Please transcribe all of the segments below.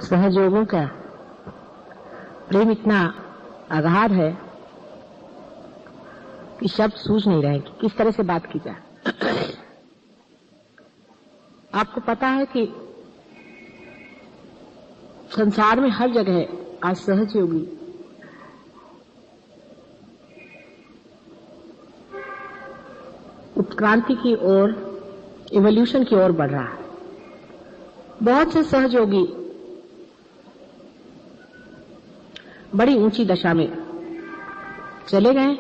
सहयोगों का प्रेम इतना अगाध है कि शब्द सूझ नहीं रहे कि किस तरह से बात की जाए। आपको पता है कि संसार में हर जगह आज सहयोगी उत्क्रांति की ओर, इवोल्यूशन की ओर बढ़ रहा है। बहुत से सहयोगी बड़ी ऊंची दशा में चले गए,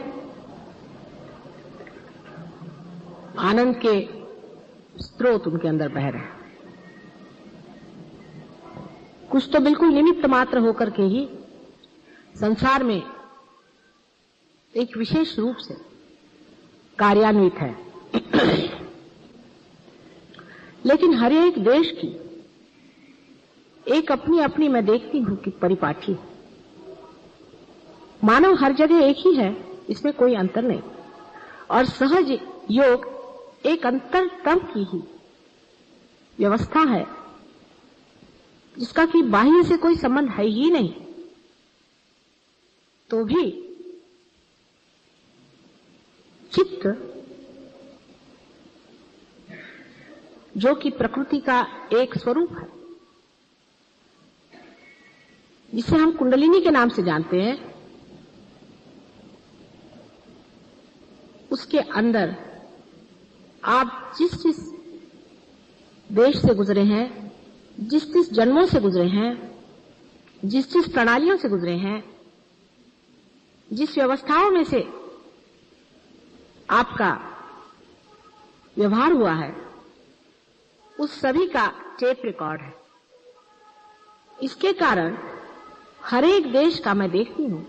आनंद के स्रोत उनके अंदर बह रहे हैं। कुछ तो बिल्कुल निमित्त मात्र होकर के ही संसार में एक विशेष रूप से कार्यान्वित है। लेकिन हर एक देश की एक अपनी अपनी, मैं देखती हूं कि परिपाठी है। मानव हर जगह एक ही है, इसमें कोई अंतर नहीं। और सहज योग एक अंतरतम की ही व्यवस्था है जिसका कि बाह्य से कोई संबंध है ही नहीं, तो भी चित्त जो कि प्रकृति का एक स्वरूप है, जिसे हम कुंडलिनी के नाम से जानते हैं, उसके अंदर आप जिस जिस देश से गुजरे हैं, जिस जिस जन्मों से गुजरे हैं, जिस जिस प्रणालियों से गुजरे हैं, जिस व्यवस्थाओं में से आपका व्यवहार हुआ है, उस सभी का टेप रिकॉर्ड है। इसके कारण हर एक देश का मैं देखती हूं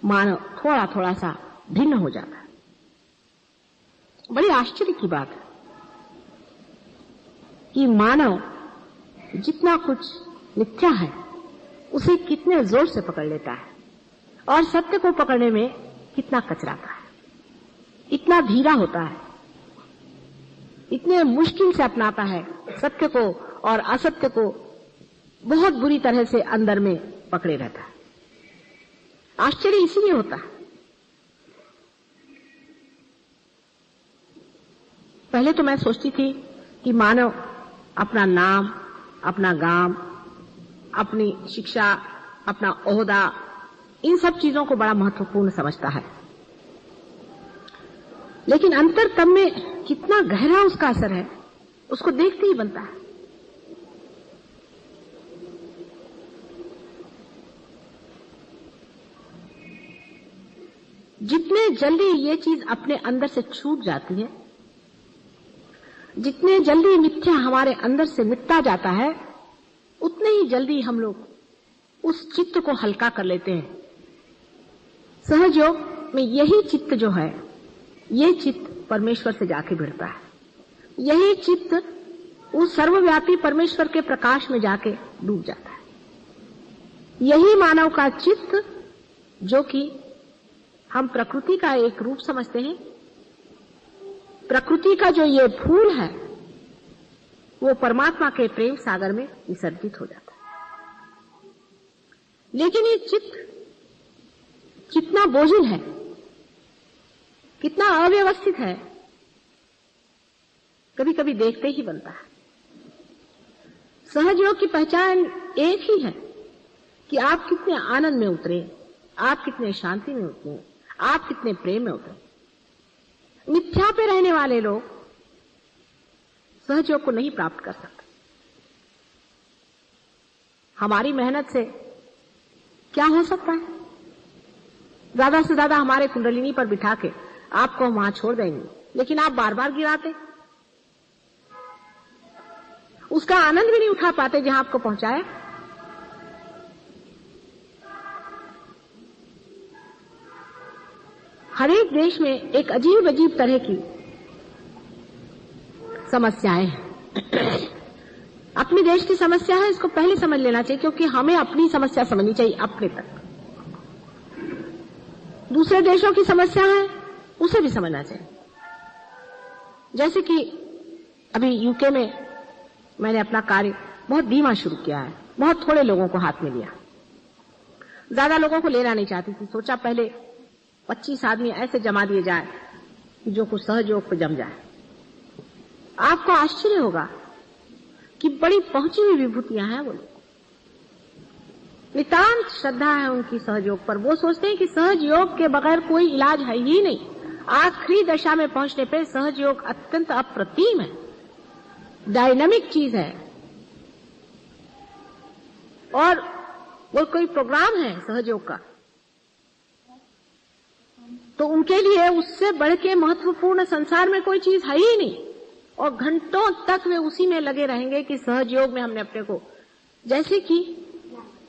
मानव थोड़ा थोड़ा सा भिन्न हो जाता है। बड़ी आश्चर्य की बात है कि मानव जितना कुछ मिथ्या है उसे कितने जोर से पकड़ लेता है और सत्य को पकड़ने में कितना कचराता है, इतना धीरा होता है, इतने मुश्किल से अपनाता है सत्य को, और असत्य को बहुत बुरी तरह से अंदर में पकड़े रहता है। आश्चर्य इसीलिए होता है। पहले तो मैं सोचती थी कि मानव अपना नाम, अपना गांव, अपनी शिक्षा, अपना ओहदा, इन सब चीजों को बड़ा महत्वपूर्ण समझता है। लेकिन अंतरतम में कितना गहरा उसका असर है, उसको देखते ही बनता है। जितने जल्दी ये चीज अपने अंदर से छूट जाती है, जितने जल्दी मिथ्या हमारे अंदर से मिटता जाता है, उतने ही जल्दी हम लोग उस चित्त को हल्का कर लेते हैं। सहयोग में यही चित्त जो है, ये चित्त परमेश्वर से जाके भिड़ता है। यही चित्त उस सर्वव्यापी परमेश्वर के प्रकाश में जाके डूब जाता है। यही मानव का चित्त, जो कि हम प्रकृति का एक रूप समझते हैं, प्रकृति का जो ये फूल है, वो परमात्मा के प्रेम सागर में विसर्जित हो जाता है। लेकिन ये चित्त कितना बोझिल है, कितना अव्यवस्थित है, कभी कभी देखते ही बनता है। सहयोग की पहचान एक ही है कि आप कितने आनंद में उतरे, आप कितने शांति में उतरे, आप कितने प्रेम में उतरे। मिथ्या पे रहने वाले लोग सहयोग को नहीं प्राप्त कर सकते। हमारी मेहनत से क्या हो सकता है? ज्यादा से ज्यादा हमारे कुंडलिनी पर बिठा के आपको हम वहां छोड़ देंगे, लेकिन आप बार बार गिराते, उसका आनंद भी नहीं उठा पाते जहां आपको पहुंचाया। हर एक देश में एक अजीब अजीब तरह की समस्याएं हैं। अपने देश की समस्या है, इसको पहले समझ लेना चाहिए, क्योंकि हमें अपनी समस्या समझनी चाहिए अपने तक। दूसरे देशों की समस्या है, उसे भी समझना चाहिए। जैसे कि अभी यूके में मैंने अपना कार्य बहुत धीमा शुरू किया है, बहुत थोड़े लोगों को हाथ में लिया, ज्यादा लोगों को लेना नहीं चाहती थी। सोचा पहले 25 आदमी ऐसे जमा दिए जाए कि जो कुछ सहयोग पे जम जाए। आपको आश्चर्य होगा कि बड़ी पहुंची हुई विभूतियां हैं वो लोग, नितांत श्रद्धा है उनकी सहयोग पर। वो सोचते हैं कि सहयोग के बगैर कोई इलाज है ही नहीं। आखिरी दशा में पहुंचने पे सहयोग अत्यंत अप्रतिम है, डायनामिक चीज है, और वो कोई प्रोग्राम है सहयोग का, तो उनके लिए उससे बढ़ के महत्वपूर्ण संसार में कोई चीज है ही नहीं। और घंटों तक वे उसी में लगे रहेंगे कि सहयोग में हमने अपने को, जैसे कि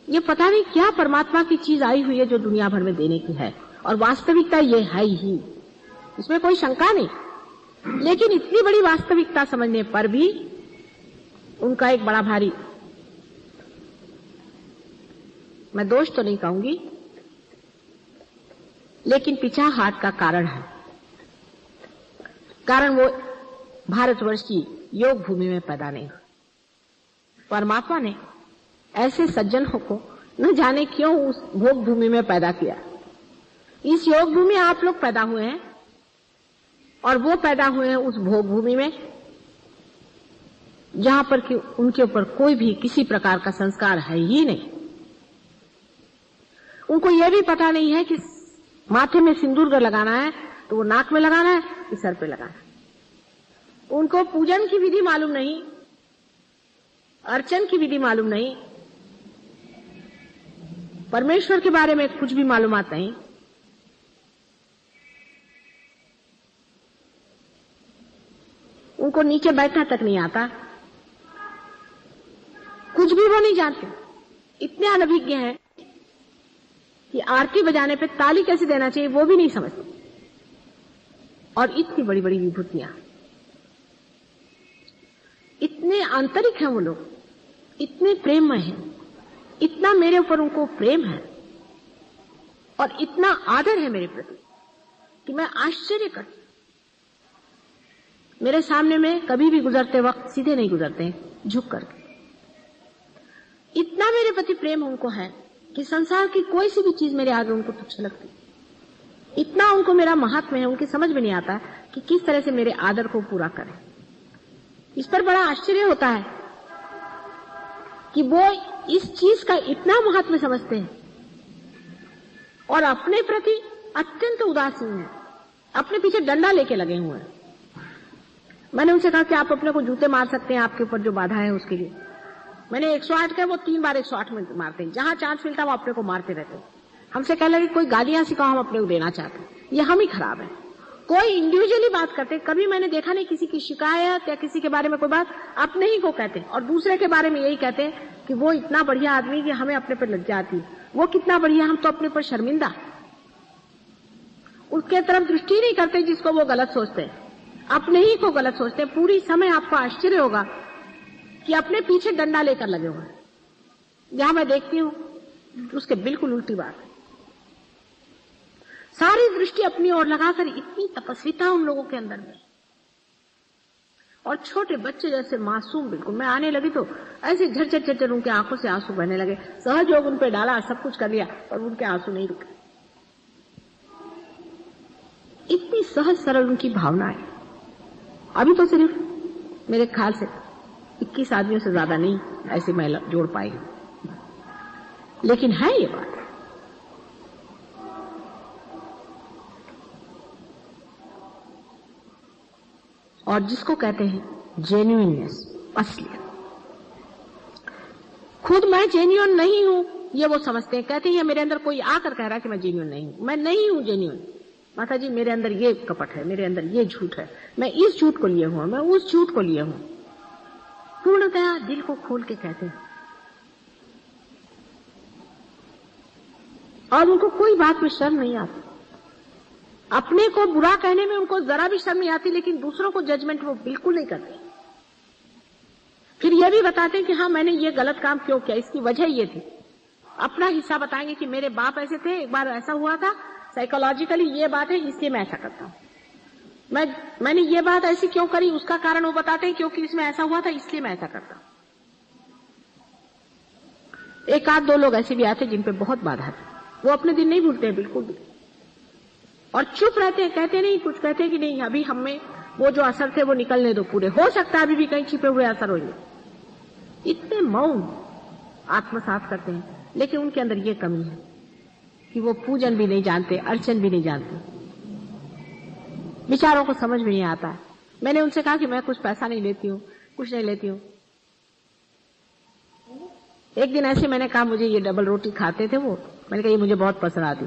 ये पता नहीं क्या परमात्मा की चीज आई हुई है जो दुनिया भर में देने की है, और वास्तविकता ये है ही, इसमें कोई शंका नहीं। लेकिन इतनी बड़ी वास्तविकता समझने पर भी उनका एक बड़ा भारी, मैं दोष तो नहीं कहूंगी, लेकिन पिछाहाट का कारण है। कारण वो भारतवर्ष की योग भूमि में पैदा नहीं हुआ। परमात्मा ने ऐसे सज्जनों को न जाने क्यों उस भोग भूमि में पैदा किया। इस योग भूमि में आप लोग पैदा हुए हैं, और वो पैदा हुए हैं उस भोग भूमि में जहां पर कि उनके ऊपर कोई भी किसी प्रकार का संस्कार है ही नहीं। उनको यह भी पता नहीं है कि माथे में सिंदूर लगाना है तो वो नाक में लगाना है कि सर पे लगाना है। उनको पूजन की विधि मालूम नहीं, अर्चन की विधि मालूम नहीं, परमेश्वर के बारे में कुछ भी मालूमात नहीं। उनको नीचे बैठना तक नहीं आता, कुछ भी वो नहीं जानते। इतने अनभिज्ञ हैं कि आरती बजाने पे ताली कैसे देना चाहिए वो भी नहीं समझते। और इतनी बड़ी बड़ी विभूतियां, इतने आंतरिक हैं वो लोग, इतने प्रेममय हैं, इतना मेरे ऊपर उनको प्रेम है और इतना आदर है मेरे प्रति कि मैं आश्चर्य करती। मेरे सामने में कभी भी गुजरते वक्त सीधे नहीं गुजरते हैं, झुक करके। इतना मेरे प्रति प्रेम उनको है कि संसार की कोई सी भी चीज मेरे आगे उनको तुच्छ लगती। इतना उनको मेरा महात्म्य है, उनकी समझ में नहीं आता कि किस तरह से मेरे आदर को पूरा करें। इस पर बड़ा आश्चर्य होता है कि वो इस चीज का इतना महात्म्य समझते हैं और अपने प्रति अत्यंत उदासीन है, अपने पीछे डंडा लेके लगे हुए हैं। मैंने उनसे कहा कि आप अपने को जूते मार सकते हैं, आपके ऊपर जो बाधा है उसके लिए। मैंने 108 का, वो 3 बार 108 में मारते हैं, जहां चांस मिलता वो अपने को मारते रहते हैं। हमसे कह लगे कोई गालियां सिखाओ, हम अपने को देना चाहते हैं, ये हम ही खराब है। कोई इंडिविजुअली बात करते, कभी मैंने देखा नहीं किसी की शिकायत या किसी के बारे में कोई बात अपने ही को कहते, और दूसरे के बारे में यही कहते हैं कि वो इतना बढ़िया आदमी कि हमें अपने पर लज्जा आती है, वो कितना बढ़िया, हम तो अपने पर शर्मिंदा। उसके तरफ दृष्टि नहीं करते जिसको वो गलत सोचते हैं, अपने ही को गलत सोचते हैं। पूरी समय आपको आश्चर्य होगा कि अपने पीछे डंडा लेकर लगे हुए हैं। जहां मैं देखती हूं उसके बिल्कुल उल्टी बात है। सारी दृष्टि अपनी ओर लगाकर, इतनी तपस्विता उन लोगों के अंदर में, और छोटे बच्चे जैसे मासूम बिल्कुल। मैं आने लगी तो ऐसे झरझर झरझर उनके आंखों से आंसू बहने लगे। सहयोग उन पे डाला, सब कुछ कर लिया, और उनके आंसू नहीं रुके। इतनी सहज सरल उनकी भावना है। अभी तो सिर्फ मेरे ख्याल से 21 आदमियों से ज्यादा नहीं ऐसे महिला जोड़ पाई, लेकिन है ये बात। और जिसको कहते हैं जेन्युइननेस, असलियत, खुद मैं जेन्युइन नहीं हूं ये वो समझते हैं। कहते हैं मेरे अंदर कोई आकर कह रहा है कि मैं जेन्युइन नहीं हूं, मैं नहीं हूं जेन्युइन। माता जी मेरे अंदर ये कपट है, मेरे अंदर ये झूठ है, मैं इस झूठ को लिए हूं, मैं उस झूठ को लिए हूं। पूर्णतया दिल को खोल के कहते हैं, और उनको कोई बात में शर्म नहीं आती। अपने को बुरा कहने में उनको जरा भी शर्म नहीं आती, लेकिन दूसरों को जजमेंट वो बिल्कुल नहीं करते। फिर ये भी बताते हैं कि हाँ मैंने ये गलत काम क्यों किया, इसकी वजह ये थी। अपना हिस्सा बताएंगे कि मेरे बाप ऐसे थे, एक बार ऐसा हुआ था, साइकोलॉजिकली ये बात है, इसलिए मैं ऐसा करता हूं। मैंने ये बात ऐसी क्यों करी, उसका कारण वो बताते हैं, क्योंकि इसमें ऐसा हुआ था इसलिए मैं ऐसा करता हूं। एक आध दो लोग ऐसे भी आते जिन पे बहुत बाधा थी, वो अपने दिन नहीं भूलते हैं बिल्कुल भी, और चुप रहते हैं, कहते नहीं कुछ, कहते कि नहीं अभी हमें वो जो असर थे वो निकलने दो पूरे, हो सकता है अभी भी कहीं छिपे हुए असर होंगे। इतने मौन आत्मसात करते हैं, लेकिन उनके अंदर ये कमी है कि वो पूजन भी नहीं जानते, अर्चन भी नहीं जानते, विचारों को समझ में नहीं आता है। मैंने उनसे कहा कि मैं कुछ पैसा नहीं लेती हूँ, कुछ नहीं लेती हूँ। एक दिन ऐसे मैंने कहा मुझे ये डबल रोटी खाते थे वो, मैंने कहा ये मुझे बहुत पसंद आती,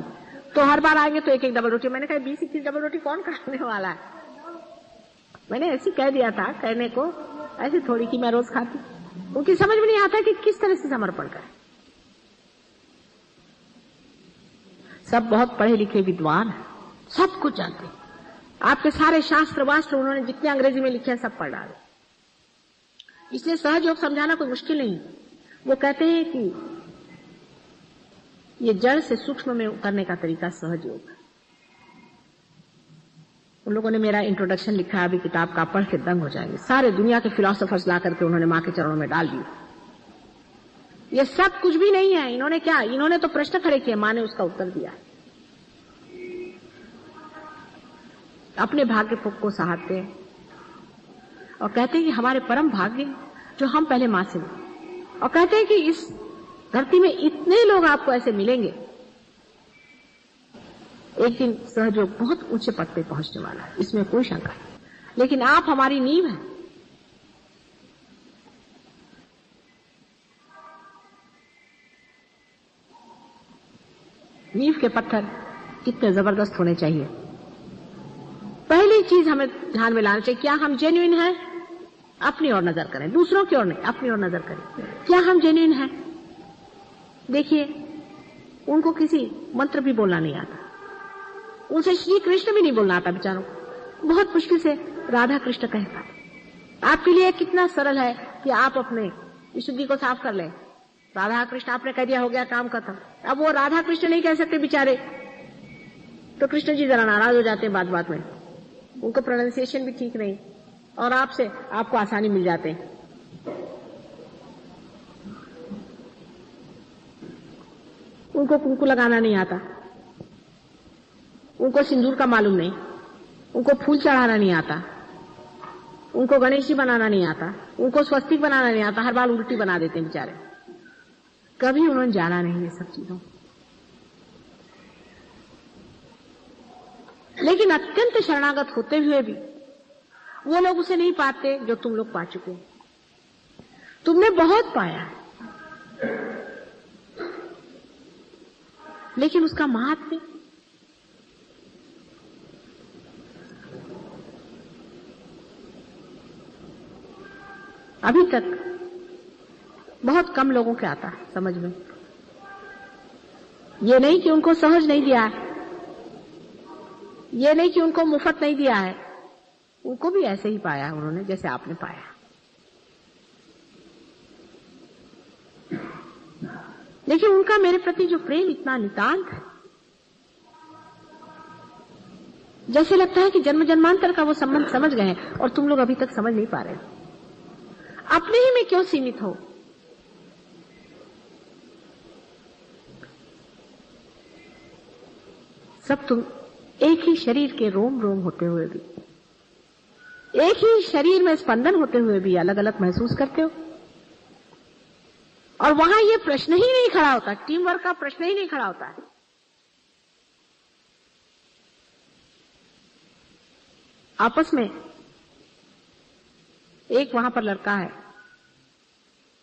तो हर बार आएंगे तो एक एक डबल रोटी, मैंने कहा 20-21 डबल रोटी कौन खाने वाला है। मैंने ऐसे कह दिया था, कहने को ऐसे थोड़ी कि मैं रोज खाती। उनकी समझ में नहीं आता कि किस तरह से समर्पण करें। सब बहुत पढ़े लिखे विद्वान हैं, सब कुछ जानते हैं, आपके सारे शास्त्र वास्त्र उन्होंने जितने अंग्रेजी में लिखे हैं सब पढ़ डाले, इसलिए सहज योग समझाना कोई मुश्किल नहीं। वो कहते हैं कि ये जड़ से सूक्ष्म में उतरने का तरीका सहज योग है। उन लोगों ने मेरा इंट्रोडक्शन लिखा है, अभी किताब का पढ़ के दंग हो जाएंगे। सारे दुनिया के फिलोसोफर्स ला करके उन्होंने मां के चरणों में डाल दिए। ये सब कुछ भी नहीं है। इन्होंने क्या, इन्होंने तो प्रश्न खड़े किए, मां ने उसका उत्तर दिया। अपने भाग्य को सहारते हैं और कहते हैं कि हमारे परम भाग्य जो हम पहले मां से मिले, और कहते हैं कि इस धरती में इतने लोग आपको ऐसे मिलेंगे, एक दिन सहयोग बहुत ऊंचे पद पे पहुंचने वाला है, इसमें कोई शंका नहीं। लेकिन आप हमारी नींव हैं। नींव के पत्थर कितने जबरदस्त होने चाहिए। पहली चीज हमें ध्यान में लाना चाहिए, क्या हम जेन्युइन हैं? अपनी ओर नजर करें, दूसरों की ओर नहीं, अपनी ओर नजर करें। क्या हम जेन्युइन हैं? देखिए, उनको किसी मंत्र भी बोलना नहीं आता, उनसे श्री कृष्ण भी नहीं बोलना आता बेचारों को, बहुत मुश्किल से राधा कृष्ण कह पाते। आपके लिए कितना सरल है कि आप अपने विशुद्धि को साफ कर लें। राधा कृष्ण आपने कह दिया, हो गया काम खत्म। अब वो राधा कृष्ण नहीं कह सकते बेचारे, तो कृष्ण जी जरा नाराज हो जाते हैं बात बात में, उनको प्रोनाउंसिएशन भी ठीक नहीं, और आपसे आपको आसानी मिल जाते हैं। उनको कुंकू लगाना नहीं आता, उनको सिंदूर का मालूम नहीं, उनको फूल चढ़ाना नहीं आता, उनको गणेश जी बनाना नहीं आता, उनको स्वस्तिक बनाना नहीं आता, हर बार उल्टी बना देते हैं बेचारे। कभी उन्होंने जाना नहीं ये सब चीजों। लेकिन अत्यंत शरणागत होते हुए भी वो लोग उसे नहीं पाते जो तुम लोग पा चुके हो। तुमने बहुत पाया, लेकिन उसका महात्म्य अभी तक बहुत कम लोगों के आता है समझ में। ये नहीं कि उनको सहज नहीं दिया है, ये नहीं कि उनको मुफ्त नहीं दिया है, उनको भी ऐसे ही पाया उन्होंने जैसे आपने पाया। लेकिन उनका मेरे प्रति जो प्रेम इतना नितांत है, जैसे लगता है कि जन्म जन्मांतर का वो संबंध समझ गए हैं और तुम लोग अभी तक समझ नहीं पा रहे। अपने ही में क्यों सीमित हो? सब तुम एक ही शरीर के रोम रोम होते हुए भी, एक ही शरीर में स्पंदन होते हुए भी अलग अलग महसूस करते हो। और वहां ये प्रश्न ही नहीं खड़ा होता, टीम वर्क का प्रश्न ही नहीं खड़ा होता है। आपस में एक वहां पर लड़का है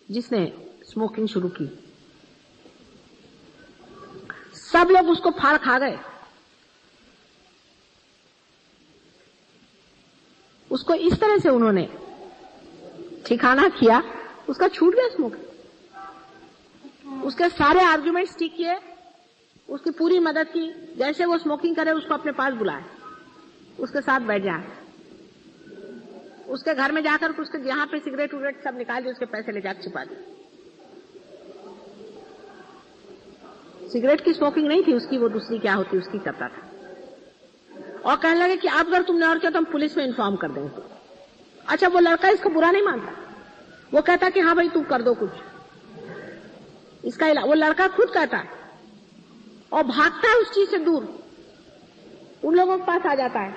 जिसने स्मोकिंग शुरू की, सब लोग उसको फाड़ खा गए। उसको इस तरह से उन्होंने ठिकाना किया, उसका छूट गया स्मोकिंग। उसके सारे आर्ग्यूमेंट्स ठीक किए, उसकी पूरी मदद की, जैसे वो स्मोकिंग करे उसको अपने पास बुलाए, उसके साथ बैठ जाए, उसके घर में जाकर उसके जहां पे सिगरेट उगरेट सब निकाल दिए, उसके पैसे ले जाकर छिपा दिए। सिगरेट की स्मोकिंग नहीं थी उसकी, वो दूसरी क्या होती उसकी करता था। और कहने लगे कि अब अगर तुमने और किया तो हम पुलिस में इन्फॉर्म कर देंगे। अच्छा, वो लड़का इसको बुरा नहीं मानता, वो कहता कि हाँ भाई तुम कर दो कुछ। इसका वो लड़का खुद कहता है और भागता है उस चीज से दूर, उन लोगों के पास आ जाता है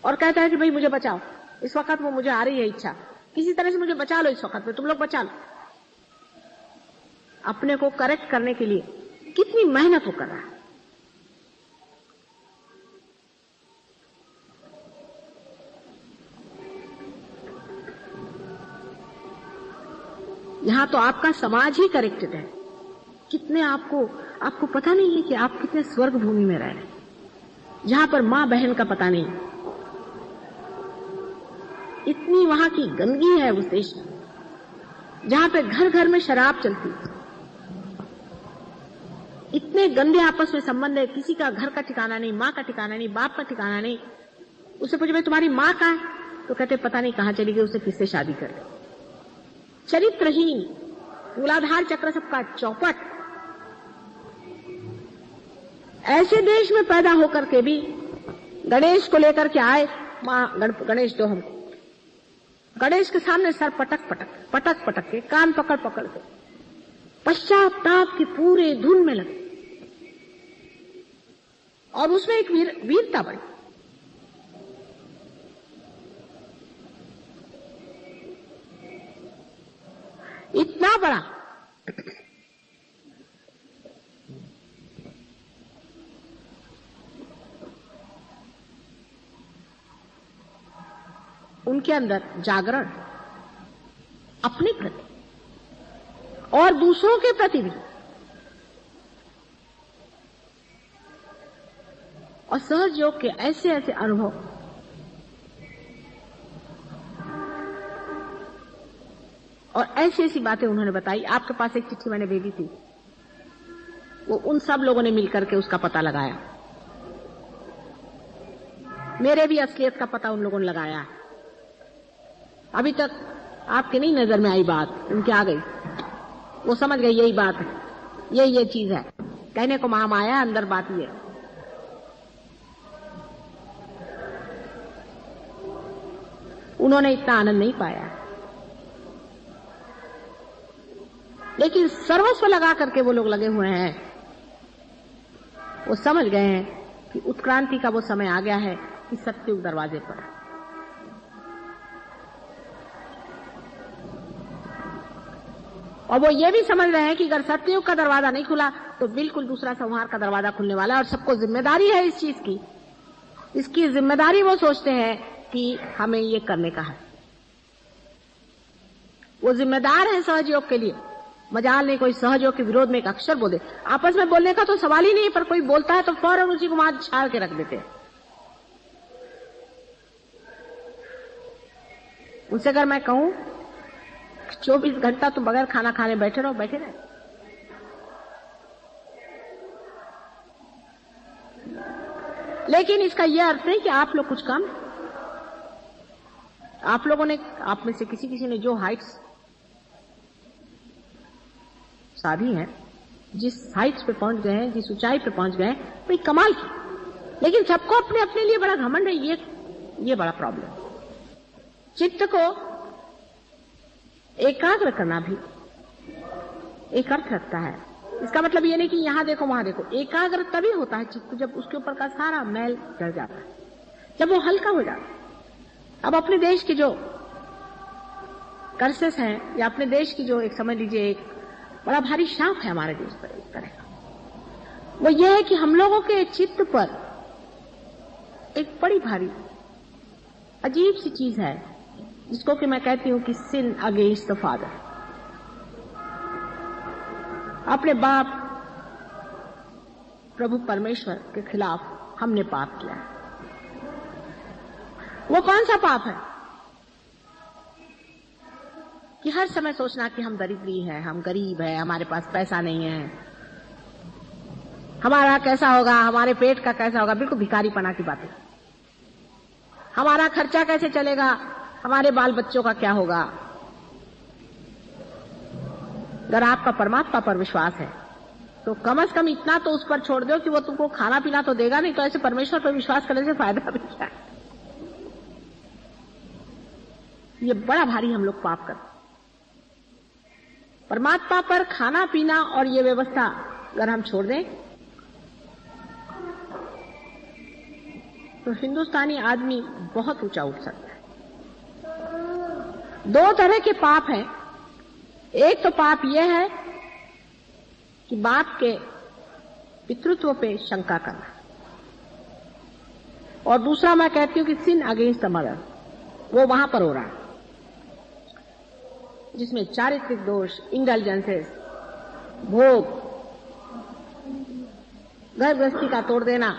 और कहता है कि भाई मुझे बचाओ, इस वक्त वो मुझे आ रही है इच्छा, किसी तरह से मुझे बचा लो, इस वक्त में तुम लोग बचा लो। अपने को करेक्ट करने के लिए कितनी मेहनत वो कर रहा है। यहां तो आपका समाज ही करेक्टेड है। कितने आपको पता नहीं है कि आप कितने स्वर्ग भूमि में रह रहे हैं, जहां पर मां बहन का पता नहीं। इतनी वहां की गंदगी है उस देश में, जहां पे घर घर में शराब चलती, इतने गंदे आपस में संबंध है, किसी का घर का ठिकाना नहीं, मां का ठिकाना नहीं, बाप का ठिकाना नहीं। उससे पूछे भाई तुम्हारी मां कहां है, तो कहते पता नहीं कहां चली गई, उसे किससे शादी कर ली। चरित्रहीन, मूलाधार चक्र सबका चौपट। ऐसे देश में पैदा होकर के भी गणेश को लेकर के आए, मां गणेश दो हमको। गणेश के सामने सर पटक पटक के, कान पकड़ पकड़ के, पश्चाताप की पूरे धुन में लगे। और उसमें एक वीरता बड़ी। इतना बड़ा उनके अंदर जागरण अपने प्रति और दूसरों के प्रति भी, और सहज योग के ऐसे ऐसे अनुभव। और ऐसी ऐसी बातें उन्होंने बताई। आपके पास एक चिट्ठी मैंने भेजी थी, वो उन सब लोगों ने मिलकर के उसका पता लगाया। मेरे भी असलियत का पता उन लोगों ने लगाया। अभी तक आपके नहीं नजर में आई बात, उनके आ गई, वो समझ गए यही बात है, ये चीज है। कहने को महामाया, अंदर बात ये। उन्होंने इतना आनंद नहीं पाया, लेकिन सर्वस्व लगा करके वो लोग लगे हुए हैं। वो समझ गए हैं कि उत्क्रांति का वो समय आ गया है कि सत्युग दरवाजे पर। और वो ये भी समझ रहे हैं कि अगर सत्युग का दरवाजा नहीं खुला तो बिल्कुल दूसरा संहार का दरवाजा खुलने वाला है, और सबको जिम्मेदारी है इस चीज की। इसकी जिम्मेदारी वो सोचते हैं कि हमें ये करने का है। वो जिम्मेदार है सहयोग के लिए। मजाल नहीं कोई सहयोग के विरोध में एक अक्षर बोल दे। आपस में बोलने का तो सवाल ही नहीं, पर कोई बोलता है तो फौरन उसी को मार छाड़ के रख देते हैं। उनसे अगर मैं कहूं 24 घंटा तो बगैर खाना खाने बैठे रहो, बैठे रहे। लेकिन इसका यह अर्थ नहीं कि आप लोग कुछ कम। आप लोगों ने, आप में से किसी ने जो हाइट्स साधी हैं, जिस हाइट्स पे पहुंच गए हैं, जिस ऊंचाई पे पहुंच गए हैं, भाई कमाल की। लेकिन सबको अपने अपने लिए बड़ा घमंड है, ये बड़ा प्रॉब्लम। चित्त को एकाग्र करना भी एक अर्थ रखता है। इसका मतलब ये नहीं कि यहां देखो वहां देखो। एकाग्र तभी होता है चित्त जब उसके ऊपर का सारा मैल चढ़ जाता है, जब वो हल्का हो जाता है। अब अपने देश के जो कर्सेस हैं, या अपने देश की जो एक समझ लीजिए एक बड़ा भारी शाप है हमारे देश पर इस तरह का, वो ये है कि हम लोगों के चित्त पर एक बड़ी भारी अजीब सी चीज है, जिसको कि मैं कहती हूं कि सिन अगेंस्ट द फादर। अपने बाप प्रभु परमेश्वर के खिलाफ हमने पाप किया है। वो कौन सा पाप है कि हर समय सोचना कि हम दरिद्री है, हम गरीब है, हमारे पास पैसा नहीं है, हमारा कैसा होगा, हमारे पेट का कैसा होगा। बिल्कुल भिखारीपना की बातें। हमारा खर्चा कैसे चलेगा, हमारे बाल बच्चों का क्या होगा। अगर आपका परमात्मा पर विश्वास है तो कम से कम इतना तो उस पर छोड़ दो कि वो तुमको खाना पीना तो देगा नहीं, तो ऐसे परमेश्वर पर विश्वास करने से फायदा भी क्या है। ये बड़ा भारी हम लोग पाप करते। परमात्मा पर खाना पीना और ये व्यवस्था अगर हम छोड़ दें तो हिंदुस्तानी आदमी बहुत ऊंचा उठ सकता है। दो तरह के पाप हैं। एक तो पाप यह है कि बाप के पितृत्व पे शंका करना, और दूसरा मैं कहती हूं कि सिन अगेंस्ट द मदर, वो वहां पर हो रहा है जिसमें चारित्रिक दोष, इंडल्जेंसेस, भोग, घर गृहस्थी का तोड़ देना,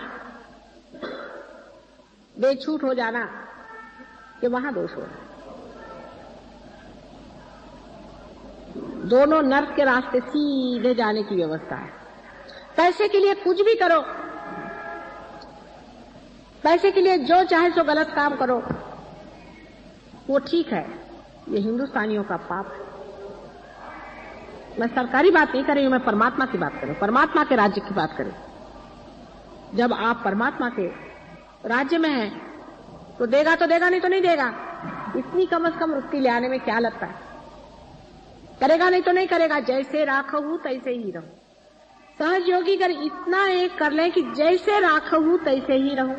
बेछूट हो जाना, ये वहां दोष हो रहा है। दोनों नर्क के रास्ते सीधे जाने की व्यवस्था है। पैसे के लिए कुछ भी करो, पैसे के लिए जो चाहे सो गलत काम करो, वो ठीक है। ये हिंदुस्तानियों का पाप है। मैं सरकारी बात नहीं कर रही हूं, मैं परमात्मा की बात कर रही हूं, परमात्मा के राज्य की बात करें। जब आप परमात्मा के राज्य में हैं तो देगा तो देगा, नहीं तो नहीं देगा। इतनी कम से कम वृत्ति ले आने में क्या लगता है? करेगा नहीं तो नहीं करेगा। जैसे राखहू तैसे ही रहूं। सहज योगी अगर इतना एक कर लें कि जैसे राखहू तैसे ही रहूं,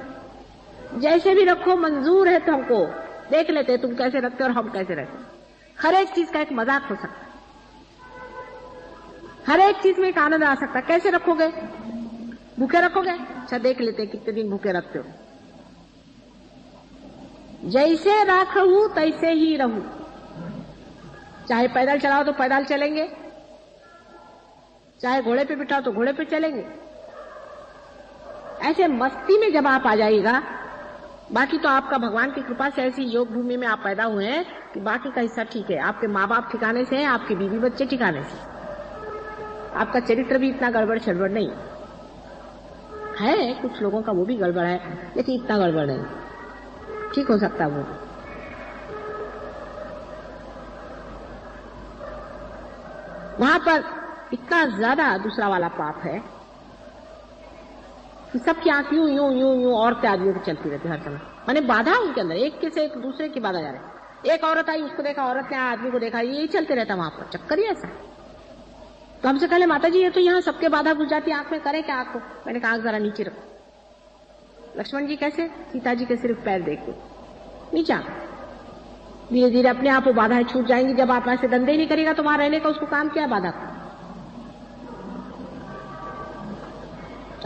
जैसे भी रखो मंजूर है, तो हमको देख लेते तुम कैसे रखते और हम कैसे रहते। हर एक चीज का एक मजाक हो सकता है, हर एक चीज में एक आनंद आ सकता है। कैसे रखोगे? भूखे रखोगे? अच्छा, देख लेते कितने दिन भूखे रखते हो। जैसे राखहू तैसे ही रहूं। चाहे पैदल चलाओ तो पैदल चलेंगे, चाहे घोड़े पे बिठाओ तो घोड़े पे चलेंगे। ऐसे मस्ती में जब आप आ जाइएगा, बाकी तो आपका भगवान की कृपा से ऐसी योग भूमि में आप पैदा हुए हैं कि बाकी का हिस्सा ठीक है। आपके माँ बाप ठिकाने से हैं, आपके बीवी बच्चे ठिकाने से, आपका चरित्र भी इतना गड़बड़ छड़बड़ नहीं है। कुछ लोगों का वो भी गड़बड़ है, लेकिन इतना गड़बड़ नहीं, ठीक हो सकता वो। वहां पर इतना ज्यादा दूसरा वाला पाप है कि सबकी आंख यूं यूं यूं यूं औरतें आदमियों की चलती रहती है हर समय। माने बाधा उनके अंदर, एक के से एक दूसरे की बाधा जा रही। एक औरत आई, उसको देखा, औरत ने आदमी को देखा, यही चलते रहता वहां पर, चक्कर ही ऐसा। तो हमसे कहले माता जी ये तो यहाँ सबके बाधा घुस जाती है, आंख में करे क्या आंख को? मैंने कहा आंख जरा नीचे रखो। लक्ष्मण जी कैसे? सीता जी के सिर्फ पैर देख के नीचा। धीरे धीरे अपने आप वो बाधाएं छूट जाएंगी। जब आप ऐसे धंधे ही नहीं करेगा तो वहां रहने का उसको काम क्या? बाधा का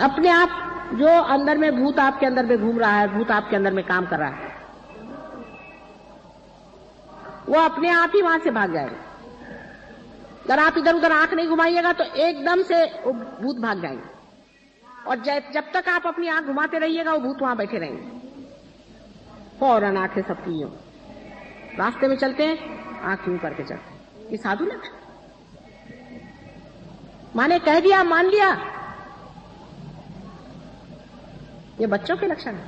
अपने आप जो अंदर में भूत आपके अंदर में घूम रहा है, भूत आपके अंदर में काम कर रहा है, वो अपने आप ही वहां से भाग जाएगा। अगर आप इधर उधर आंख नहीं घुमाइएगा तो एकदम से वो भूत भाग जाएंगे, और जब तक आप अपनी आंख घुमाते रहिएगा वो भूत वहां बैठे रहेंगे। फौरन आंखें सबकी यूं, रास्ते में चलते हैं आंख यूं करके चलते हैं। ये साधु लक्षण। माने कह दिया मान लिया, ये बच्चों के लक्षण है।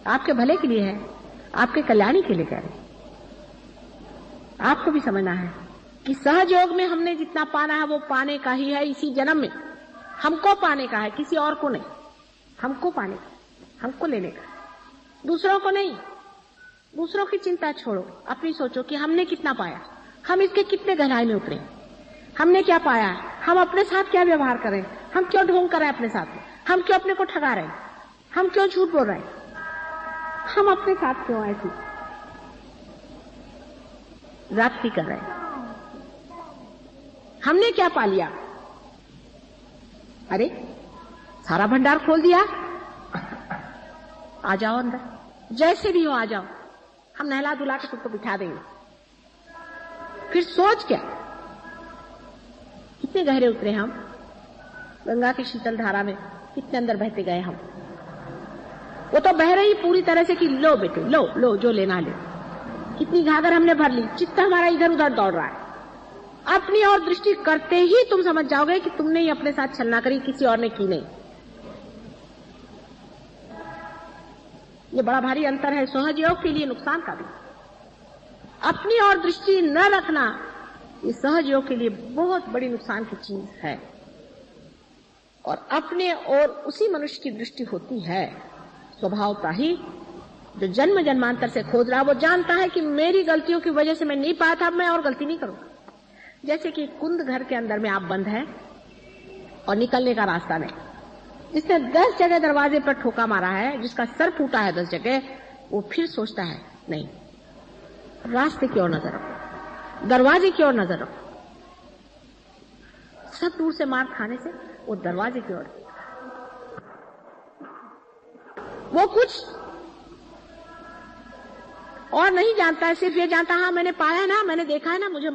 आपके भले के लिए है, आपके कल्याणी के लिए कह रहे। आपको भी समझना है कि सहज योग में हमने जितना पाना है वो पाने का ही है इसी जन्म में। हमको पाने का है, किसी और को नहीं। हमको पाने का, हमको लेने का, दूसरों को नहीं। दूसरों की चिंता छोड़ो, अपनी सोचो कि हमने कितना पाया, हम इसके कितने गहराई में उतरे, हमने क्या पाया, हम अपने साथ क्या व्यवहार करें, हम क्यों ढोंग कर रहे हैं अपने साथ में, हम क्यों अपने को ठगा रहे हैं, हम क्यों झूठ बोल रहे हैं, हम अपने साथ क्यों ऐसी जाति कर रहे हैं, हमने क्या पा लिया। अरे सारा भंडार खोल दिया, आ जाओ अंदर, जैसे भी हो आ जाओ, हम नहला धुला के तुमको बिठा देंगे। फिर सोच क्या, कितने गहरे उतरे हम, गंगा की शीतल धारा में कितने अंदर बहते गए हम। वो तो बह रही पूरी तरह से कि लो बेटे लो लो, जो लेना ले। कितनी घाघर हमने भर ली, चित्त हमारा इधर उधर दौड़ रहा है। अपनी और दृष्टि करते ही तुम समझ जाओगे कि तुमने ही अपने साथ छलना करी, किसी और ने की नहीं। ये बड़ा भारी अंतर है, सहज योग के लिए नुकसान का भी। अपनी और दृष्टि न रखना ये सहज योग के लिए बहुत बड़ी नुकसान की चीज है। और अपने और उसी मनुष्य की दृष्टि होती है स्वभावता ही, जो जन्म जन्मांतर से खोज रहा है वो जानता है कि मेरी गलतियों की वजह से मैं नहीं पाया था, अब मैं और गलती नहीं करूंगा। जैसे कि कुंद घर के अंदर में आप बंद हैं और निकलने का रास्ता नहीं, जिसने 10 जगह दरवाजे पर ठोका मारा है, जिसका सर फूटा है 10 जगह, वो फिर सोचता है नहीं, रास्ते की ओर नजर रखो, दरवाजे की ओर नजर रखो। सब दूर से मार खाने से वो दरवाजे की ओर, वो कुछ और नहीं जानता है, सिर्फ ये जानता है हाँ मैंने पाया है ना, मैंने देखा है ना, मुझे